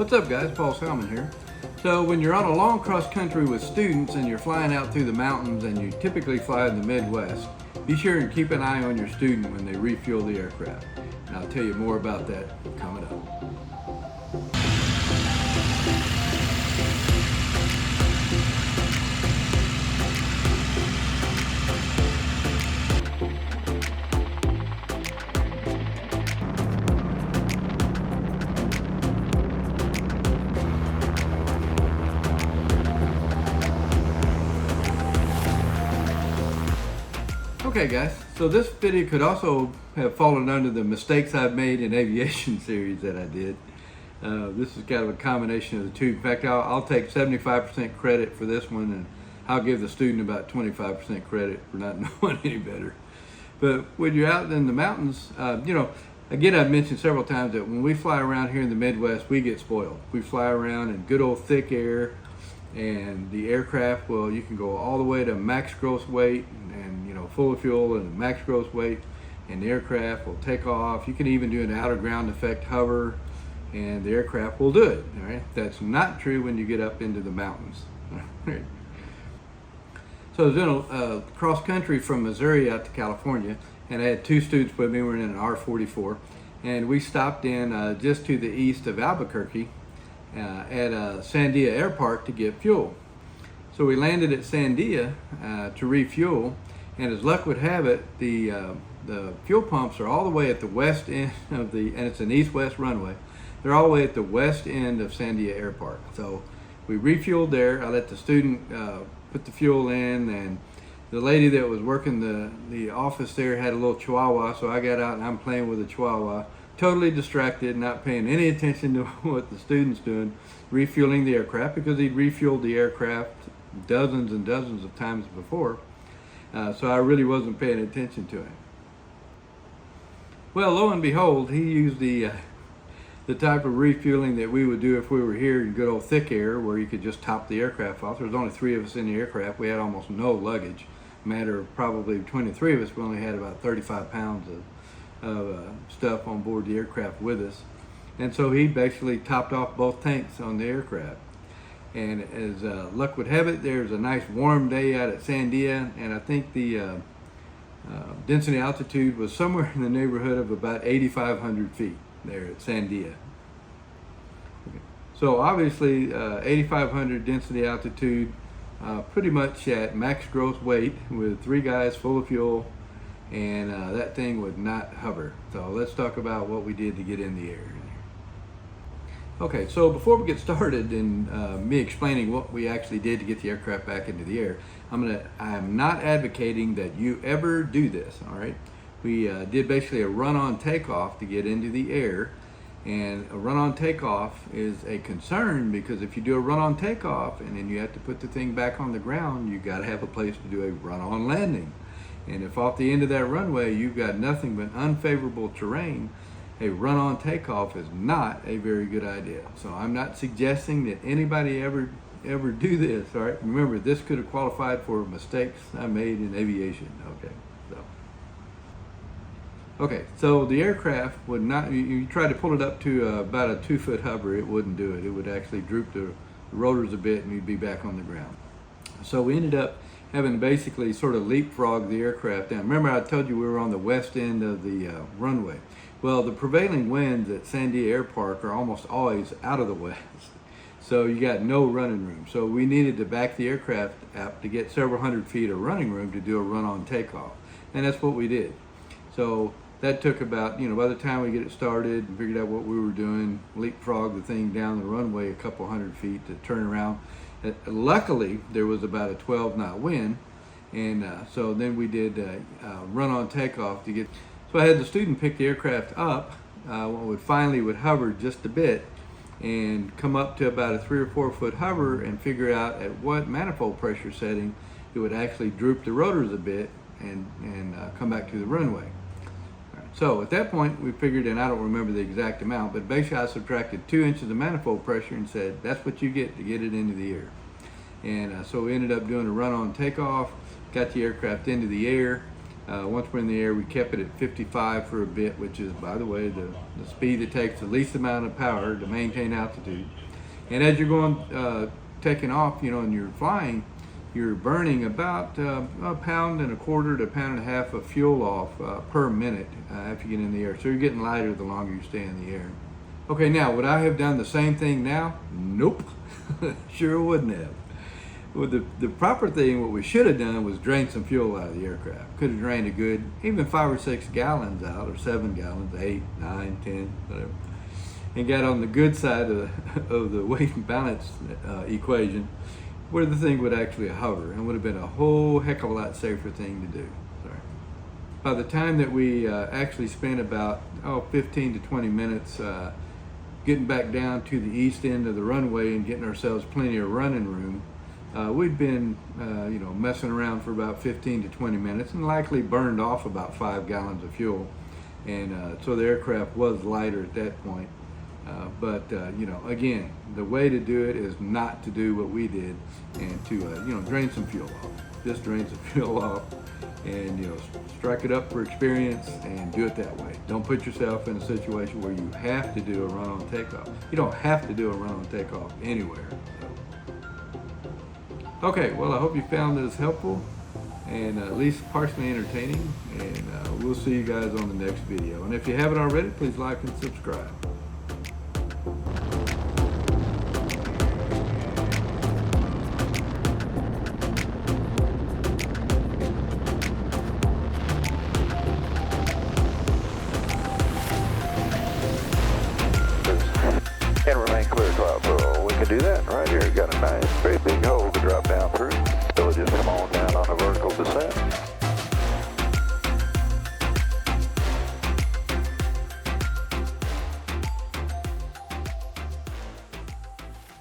What's up guys, Paul Salmon here. So when you're on a long cross country with students and you're flying out through the mountains and you typically fly in the Midwest, be sure and keep an eye on your student when they refuel the aircraft. And I'll tell you more about that coming up. Okay guys, so this video could also have fallen under the mistakes I've made in aviation series that I did. This is kind of a combination of the two. In fact, I'll take 75% credit for this one, and I'll give the student about 25% credit for not knowing any better. But when you're out in the mountains, again, I've mentioned several times that when we fly around here in the Midwest, we get spoiled. We fly around in good old thick air, and the aircraft, well, you can go all the way to max gross weight and full of fuel and max gross weight, and the aircraft will take off. You can even do an outer ground effect hover, and the aircraft will do it. All right, that's not true when you get up into the mountains. So I was in a cross country from Missouri out to California, and I had two students with me. We were in an R-44, and we stopped in just to the east of Albuquerque at Sandia Air Park to get fuel. So we landed at Sandia to refuel, and as luck would have it, the fuel pumps are all the way at the west end of and it's an east-west runway. They're all the way at the west end of Sandia Air Park. So we refueled there. I let the student put the fuel in, and the lady that was working the office there had a little chihuahua, so I got out and I'm playing with the chihuahua, totally distracted, not paying any attention to what the student's doing, refueling the aircraft, because he'd refueled the aircraft dozens and dozens of times before. So I really wasn't paying attention to him. Well, lo and behold, he used the type of refueling that we would do if we were here in good old thick air, where you could just top the aircraft off. There was only 3 of us in the aircraft. We had almost no luggage. Matter of probably between the 3 of us, we only had about 35 pounds of stuff on board the aircraft with us. And so he basically topped off both tanks on the aircraft. And as luck would have it, there's a nice warm day out at Sandia, and I think the density altitude was somewhere in the neighborhood of about 8,500 feet there at Sandia. Okay. So obviously 8,500 density altitude, pretty much at max gross weight with 3 guys full of fuel, and that thing would not hover. So let's talk about what we did to get in the air. Okay, so before we get started in me explaining what we actually did to get the aircraft back into the air, I'm not advocating that you ever do this, all right? We did basically a run-on takeoff to get into the air, and a run-on takeoff is a concern because if you do a run-on takeoff and then you have to put the thing back on the ground, you gotta have a place to do a run-on landing. And if off the end of that runway you've got nothing but unfavorable terrain, a run-on takeoff is not a very good idea. So I'm not suggesting that anybody ever do this, all right? Remember, this could have qualified for mistakes I made in aviation, okay? So the aircraft would not, you try to pull it up to about a 2-foot hover, it wouldn't do it. It would actually droop the rotors a bit and you'd be back on the ground. So we ended up having to basically sort of leapfrog the aircraft down. Remember I told you we were on the west end of the runway. Well, the prevailing winds at Sandia Air Park are almost always out of the west. So you got no running room. So we needed to back the aircraft up to get several hundred feet of running room to do a run-on takeoff. And that's what we did. So that took about, by the time we get it started and figured out what we were doing, leapfrog the thing down the runway a couple hundred feet to turn around. Luckily, there was about a 12-knot wind. And so then we did run-on takeoff to get. So I had the student pick the aircraft up, would hover just a bit, and come up to about a 3 or 4 foot hover and figure out at what manifold pressure setting it would actually droop the rotors a bit and come back to the runway. Right. So at that point we figured, and I don't remember the exact amount, but basically I subtracted 2 inches of manifold pressure and said that's what you get to get it into the air. And so we ended up doing a run-on takeoff, got the aircraft into the air. Once we're in the air, we kept it at 55 for a bit, which is, by the way, the speed that takes the least amount of power to maintain altitude. And as you're going, taking off, and you're flying, you're burning about a pound and a quarter to a pound and a half of fuel off per minute after you get in the air. So you're getting lighter the longer you stay in the air. Okay, now, would I have done the same thing now? Nope, sure wouldn't have. Well, the proper thing, what we should have done was drain some fuel out of the aircraft. Could have drained a good, even 5 or 6 gallons out, or 7 gallons, 8, 9, 10, whatever. And got on the good side of the weight and balance equation, where the thing would actually hover, and would have been a whole heck of a lot safer thing to do. Sorry. By the time that we actually spent about 15 to 20 minutes getting back down to the east end of the runway and getting ourselves plenty of running room, we'd been messing around for about 15 to 20 minutes and likely burned off about 5 gallons of fuel, and so the aircraft was lighter at that point. But again, the way to do it is not to do what we did, and to drain some fuel off. Just drain some fuel off, and strike it up for experience, and do it that way. Don't put yourself in a situation where you have to do a run on takeoff. You don't have to do a run on takeoff anywhere. So. Okay, well, I hope you found this helpful and at least partially entertaining, and we'll see you guys on the next video. And if you haven't already, please like and subscribe. And remain clear, Cloud Pearl. We can do that right here. Got a nice, very